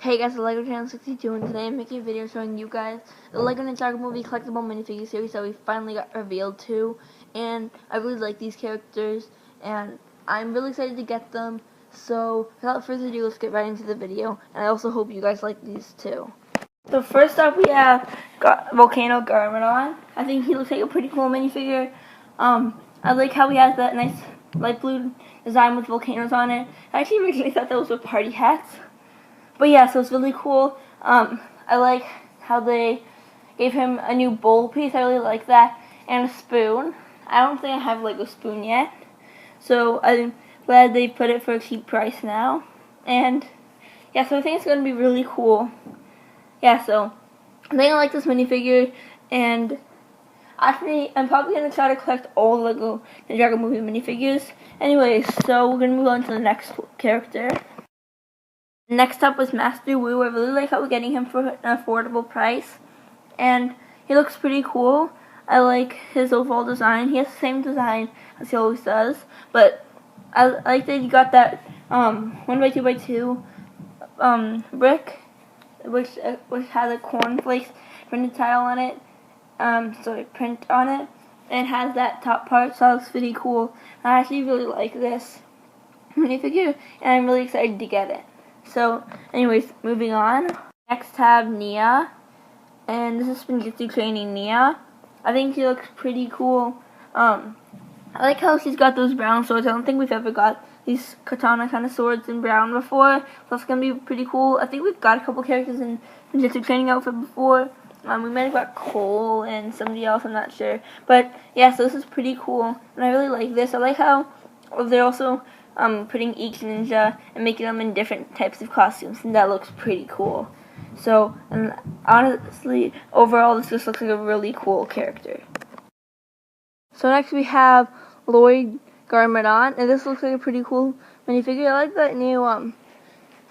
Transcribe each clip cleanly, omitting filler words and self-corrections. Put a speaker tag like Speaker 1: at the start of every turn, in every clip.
Speaker 1: Hey guys, the LEGO Channel 62, and today I'm making a video showing you guys the LEGO Ninjago Movie Collectible minifigure series that we finally got revealed to, and I really like these characters, and I'm really excited to get them. So without further ado, let's get right into the video, and I also hope you guys like these too. So first up, we have got Volcano Garmadon. I think he looks like a pretty cool minifigure. I like how he has that nice light blue design with volcanoes on it. I actually originally thought that was with party hats. But yeah, so it's really cool. I like how they gave him a new bowl piece. I really like that. And a spoon. I don't think I have like a spoon yet. So I'm glad they put it for a cheap price now. And yeah, so I think it's going to be really cool. Yeah, so I think I like this minifigure. And actually, I'm probably going to try to collect all the LEGO Ninjago Movie minifigures. Anyways, so we're going to move on to the next character. Next up was Master Wu. I really like how we're getting him for an affordable price. And he looks pretty cool. I like his overall design. He has the same design as he always does. But I like that he got that 1x2x2 brick, which has a cornflakes printed tile on it. Print on it. And it has that top part, so it looks pretty cool. I actually really like this minifigure, and I'm really excited to get it. So, anyways, moving on. Next have Nia, and this is Spinjitzu training Nia. I think she looks pretty cool. I like how she's got those brown swords. I don't think we've ever got these katana kind of swords in brown before, so it's gonna be pretty cool. I think we've got a couple characters in Spinjitzu training outfit before. We might have got Cole and somebody else, I'm not sure. But yeah, so this is pretty cool, and I really like this. I like how they're also putting each ninja and making them in different types of costumes, and that looks pretty cool. So, and honestly, overall, this just looks like a really cool character. So next we have Lloyd Garmadon, and this looks like a pretty cool minifigure. I like that new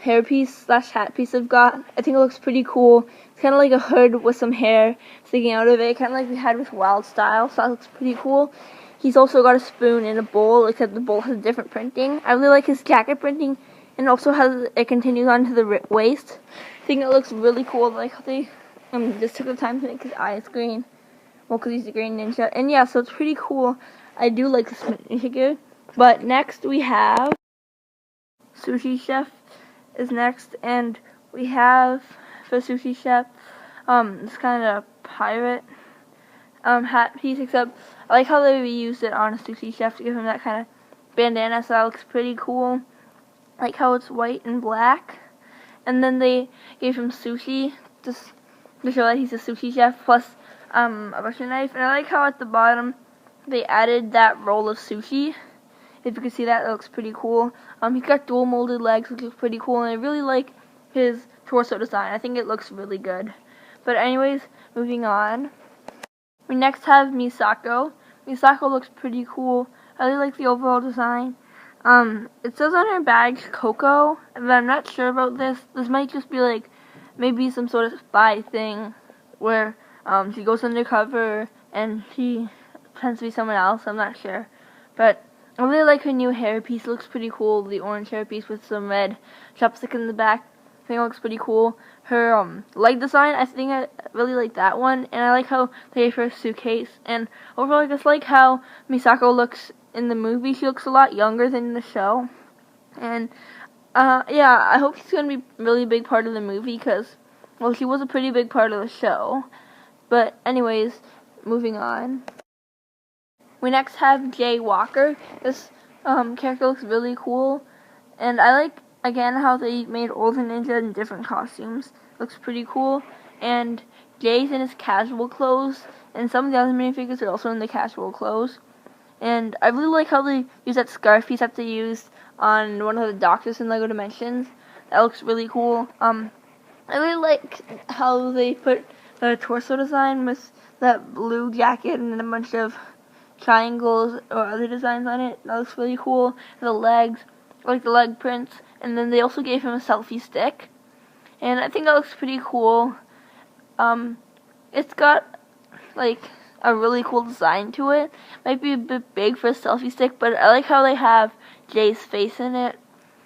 Speaker 1: hairpiece / hat piece I've got. I think it looks pretty cool. It's kind of like a hood with some hair sticking out of it, kind of like we had with Wild Style, so that looks pretty cool. He's also got a spoon and a bowl, except the bowl has different printing. I really like his jacket printing, and also it continues on to the waist. I think it looks really cool. I like how they just took the time to make his eyes green. Well, because he's a green ninja. And yeah, so it's pretty cool. I do like this minifigure. But next we have Sushi Chef is next, and we have for Sushi Chef this kind of pirate hat piece, except I like how they reused it on a Sushi Chef to give him that kind of bandana, so that looks pretty cool. I like how it's white and black, and then they gave him sushi just to show that he's a sushi chef, plus a butcher knife, and I like how at the bottom they added that roll of sushi. If you can see that, it looks pretty cool. He's got dual molded legs, which looks pretty cool, and I really like his torso design. I think it looks really good. But anyways, moving on. We next have Misako. Misako looks pretty cool. I really like the overall design. It says on her badge Coco, but I'm not sure about this. This might just be like maybe some sort of spy thing where she goes undercover and she pretends to be someone else. I'm not sure. But I really like her new hairpiece. It looks pretty cool. The orange hairpiece with some red chopstick in the back. I think it looks pretty cool. Her leg design, I think I really like that one, and I like how they gave her a suitcase. And overall, I just like how Misako looks in the movie. She looks a lot younger than in the show. And yeah, I hope she's gonna be a really big part of the movie because, well, she was a pretty big part of the show. But anyways, moving on. We next have Jay Walker. This character looks really cool, and I like again how they made all the ninjas in different costumes. Looks pretty cool. And Jay's in his casual clothes, and some of the other minifigures are also in the casual clothes. And I really like how they use that scarf piece that they used on one of the doctors in LEGO Dimensions. That looks really cool. I really like how they put the torso design with that blue jacket and a bunch of triangles or other designs on it. That looks really cool. The legs, I like the leg prints. And then they also gave him a selfie stick, and I think that looks pretty cool. It's got like a really cool design to it. Might be a bit big for a selfie stick, but I like how they have Jay's face in it.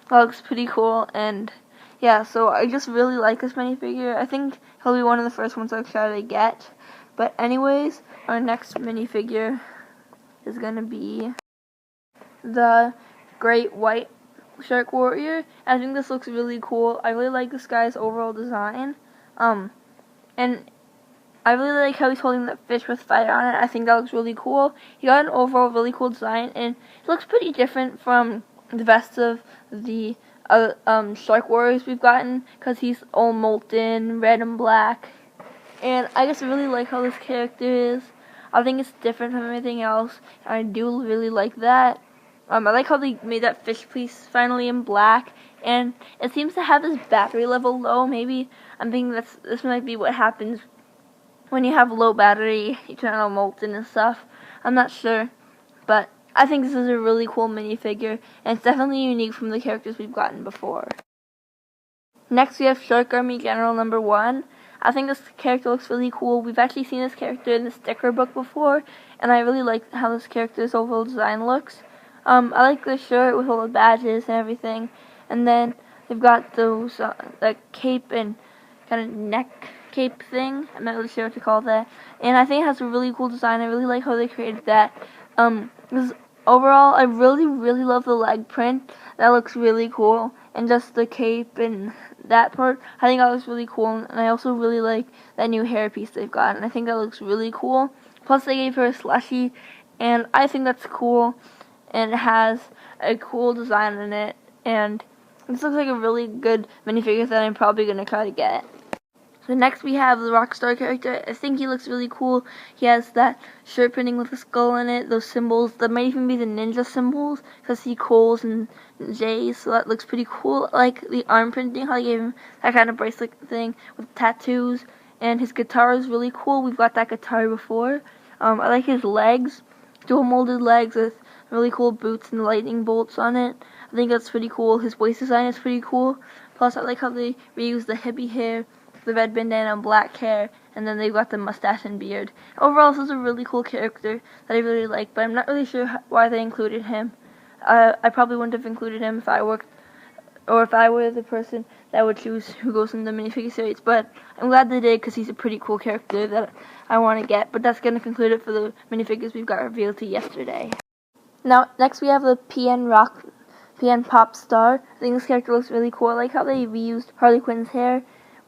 Speaker 1: That looks pretty cool, and yeah, so I just really like this minifigure. I think he'll be one of the first ones I try to get. But anyways, our next minifigure is going to be the Great White Shark Warrior. I think this looks really cool. I really like this guy's overall design. And I really like how he's holding that fish with fire on it. I think that looks really cool. He got an overall really cool design, and it looks pretty different from the rest of the Shark Warriors we've gotten, because he's all molten, red and black. And I just really like how this character is. I think it's different from everything else, and I do really like that. I like how they made that fish piece finally in black, and it seems to have his battery level low. Maybe I'm thinking this might be what happens when you have low battery, you turn on molten and stuff. I'm not sure, but I think this is a really cool minifigure, and it's definitely unique from the characters we've gotten before. Next we have Shark Army General number 1. I think this character looks really cool. We've actually seen this character in the sticker book before, and I really like how this character's overall design looks. I like the shirt with all the badges and everything, and then they've got those the cape and kind of neck cape thing. I'm not really sure what to call that, and I think it has a really cool design. I really like how they created that. Overall, I really love the leg print. That looks really cool, and just the cape and that part, I think that looks really cool. And I also really like that new hairpiece they've got, and I think that looks really cool. Plus, they gave her a slushie, and I think that's cool, and it has a cool design in it. And this looks like a really good minifigure that I'm probably gonna try to get. So next we have the Rockstar character. I think he looks really cool. He has that shirt printing with a skull in it, those symbols. That might even be the ninja symbols, because I see Coles and J's, so that looks pretty cool. I like the arm printing, how they gave him that kind of bracelet thing with tattoos. And his guitar is really cool. We've got that guitar before. I like his legs, dual molded legs with really cool boots and lightning bolts on it. I think that's pretty cool. His waist design is pretty cool. Plus, I like how they reused the hippie hair, the red bandana and black hair, and then they've got the mustache and beard. Overall, this is a really cool character that I really like, but I'm not really sure why they included him. I probably wouldn't have included him if I were the person that would choose who goes in the minifigure series, but I'm glad they did, because he's a pretty cool character that I want to get. But that's going to conclude it for the minifigures we've got revealed to yesterday. Now, next we have the PN Pop Star. I think this character looks really cool. I like how they reused Harley Quinn's hair,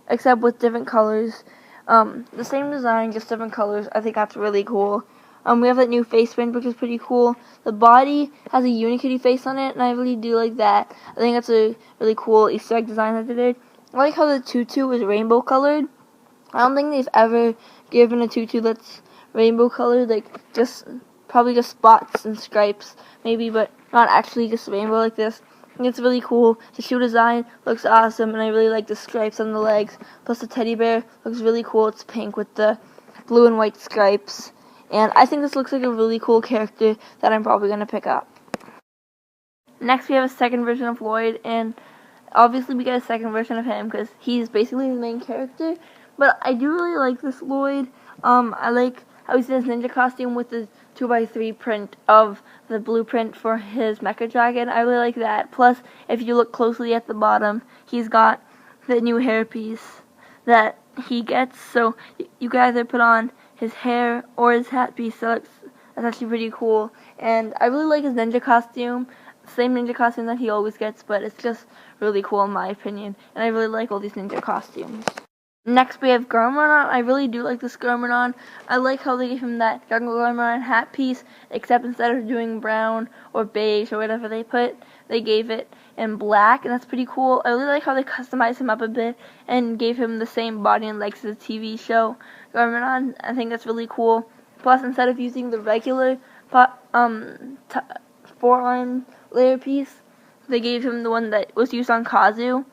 Speaker 1: except with different colors. The same design, just different colors. I think that's really cool. We have that new face print, which is pretty cool. The body has a Unikitty face on it, and I really do like that. I think that's a really cool Easter egg design that they did. I like how the tutu is rainbow colored. I don't think they've ever given a tutu that's rainbow colored, like probably just spots and stripes, maybe, but not actually just rainbow like this. It's really cool. The shoe design looks awesome, and I really like the stripes on the legs. Plus the teddy bear looks really cool. It's pink with the blue and white stripes. And I think this looks like a really cool character that I'm probably going to pick up. Next we have a second version of Lloyd, and obviously we get a second version of him because he's basically the main character. But I do really like this Lloyd. I like how he's in his ninja costume with the 2x3 print of the blueprint for his Mecha Dragon. I really like that. Plus, if you look closely at the bottom, he's got the new hairpiece that he gets. So you can either put on his hair or his hat piece. So that's actually pretty cool. And I really like his ninja costume. Same ninja costume that he always gets, but it's just really cool in my opinion. And I really like all these ninja costumes. Next we have Garmadon. I really do like this Garmadon. I like how they gave him that jungle Garmadon hat piece, except instead of doing brown or beige or whatever they gave it in black, and that's pretty cool. I really like how they customized him up a bit and gave him the same body and legs as the TV show Garmadon. I think that's really cool. Plus, instead of using the regular 4-line layer piece, they gave him the one that was used on Kazu,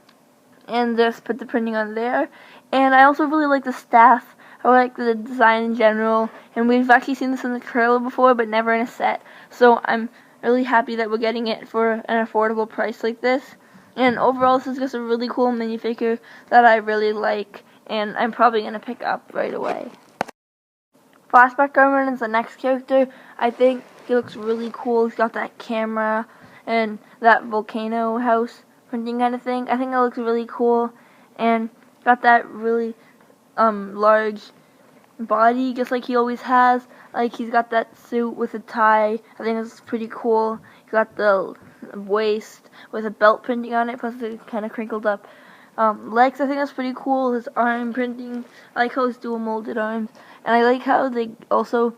Speaker 1: and just put the printing on there. And I also really like the staff. I like the design in general, and we've actually seen this in the trailer before, but never in a set. So I'm really happy that we're getting it for an affordable price like this. And overall, this is just a really cool minifigure that I really like, and I'm probably going to pick up right away. Flashback Garmadon is the next character. I think he looks really cool. He's got that camera and that volcano house printing kind of thing. I think it looks really cool, and got that really large body, just like he always has. Like, he's got that suit with a tie. I think it's pretty cool. He's got the waist with a belt printing on it, plus the kind of crinkled up legs. I think that's pretty cool. His arm printing, I like how it's dual molded arms, and I like how they also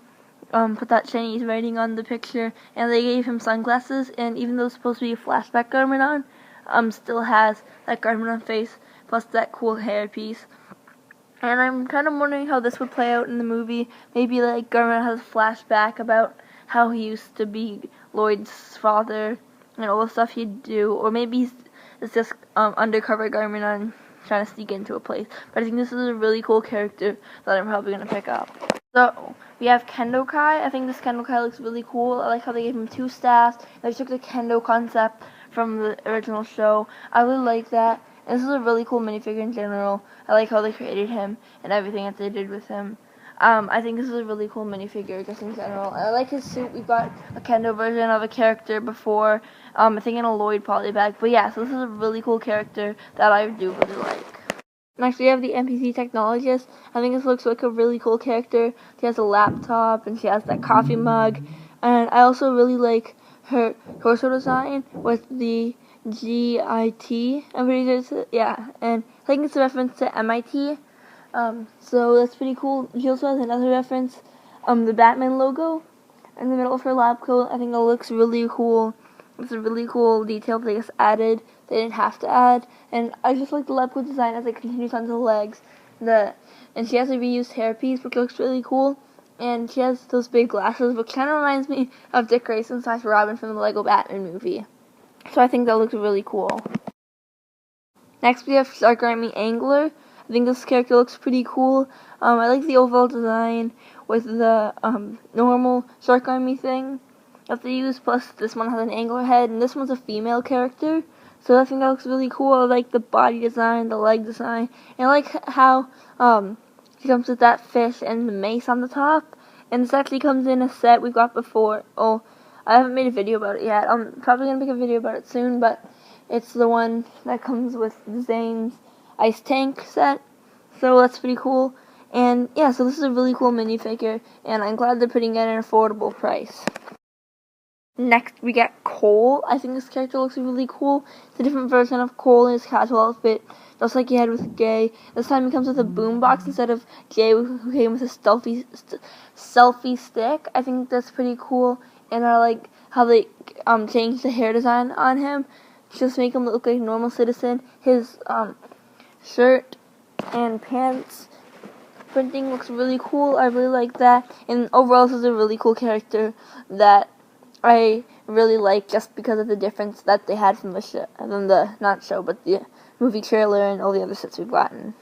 Speaker 1: put that Chinese writing on the picture, and they gave him sunglasses, and even though it's supposed to be a flashback garment on, still has that garment on face, plus that cool hair piece. And I'm kind of wondering how this would play out in the movie. Maybe like Garment has a flashback about how he used to be Lloyd's father and all the stuff he'd do, or maybe it's just undercover Garment on trying to sneak into a place. But I think this is a really cool character that I'm probably gonna pick up. So we have Kendo Kai. I think this Kendo Kai looks really cool. I like how they gave him 2 staffs. They took the Kendo concept from the original show. I really like that. And this is a really cool minifigure in general. I like how they created him and everything that they did with him. I think this is a really cool minifigure just in general. I like his suit. We've got a Kendo version of a character before. I think in a Lloyd polybag. But yeah, so this is a really cool character that I do really like. Next we have the NPC Technologist. I think this looks like a really cool character. She has a laptop and she has that coffee mug. And I also really like her torso design with the GIT, I'm pretty sure it's, yeah, and I think it's a reference to MIT, so that's pretty cool. She also has another reference, the Batman logo in the middle of her lab coat. I think it looks really cool. It's a really cool detail they just added. They didn't have to add, and I just like the lab coat design as it continues onto the legs. And she has a reused hairpiece, which looks really cool. And she has those big glasses, which kind of reminds me of Dick Grayson / Robin from the Lego Batman movie. So I think that looks really cool. Next we have Shark Army Angler. I think this character looks pretty cool. I like the overall design with the normal Shark Army thing that they use. Plus this one has an angler head, and this one's a female character. So I think that looks really cool. I like the body design, the leg design, and I like how she comes with that fish and the mace on the top. And this actually comes in a set we've got before. Oh, I haven't made a video about it yet. I'm probably going to make a video about it soon, but it's the one that comes with Zane's ice tank set. So that's pretty cool. And yeah, so this is a really cool minifigure, and I'm glad they're putting it at an affordable price. Next, we get Cole. I think this character looks really cool. It's a different version of Cole in his casual outfit, just like he had with Gay. This time he comes with a boombox instead of Gay, who came with a selfie stick. I think that's pretty cool. And I like how they changed the hair design on him, just make him look like a normal citizen. His shirt and pants printing looks really cool. I really like that. And overall, this is a really cool character that I really like, just because of the difference that they had from the show, but the movie trailer and all the other sets we've gotten.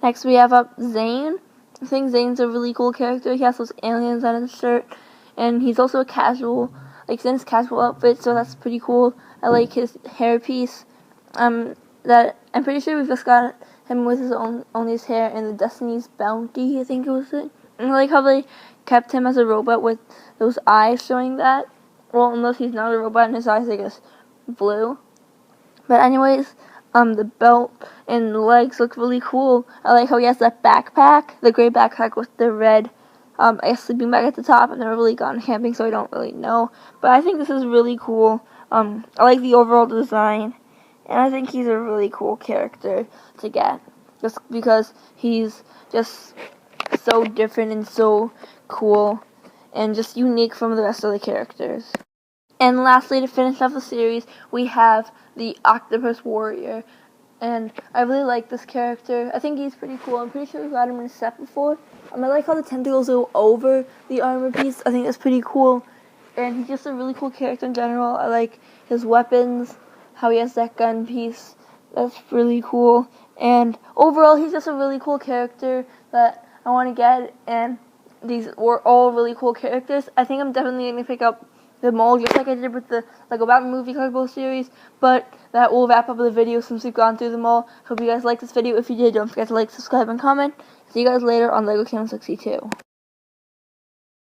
Speaker 1: Next, we have up Zane. I think Zane's a really cool character. He has those aliens on his shirt. And he's also a casual, like Zen's casual outfit, so that's pretty cool. I like his hairpiece. That I'm pretty sure we've just got him with his only his hair in the Destiny's Bounty, I think it was it. And I like how they kept him as a robot with those eyes showing that. Well, unless he's not a robot and his eyes are just blue. But anyways, the belt and the legs look really cool. I like how he has that backpack, the gray backpack with the red I guess sleeping bag at the top. I've never really gone camping, so I don't really know. But I think this is really cool. I like the overall design, and I think he's a really cool character to get, just because he's just so different and so cool, and just unique from the rest of the characters. And lastly, to finish off the series, we have the Octopus Warrior. And I really like this character. I think he's pretty cool. I'm pretty sure we've got him in a set before. I like how the tentacles go over the armor piece. I think that's pretty cool. And he's just a really cool character in general. I like his weapons, how he has that gun piece. That's really cool. And overall, he's just a really cool character that I want to get. And these were all really cool characters. I think I'm definitely going to pick up them all, just like I did with the Lego Batman Movie Collectible series. But that will wrap up the video since we've gone through them all. Hope you guys liked this video. If you did, don't forget to like, subscribe, and comment. See you guys later on LEGO Channel 62.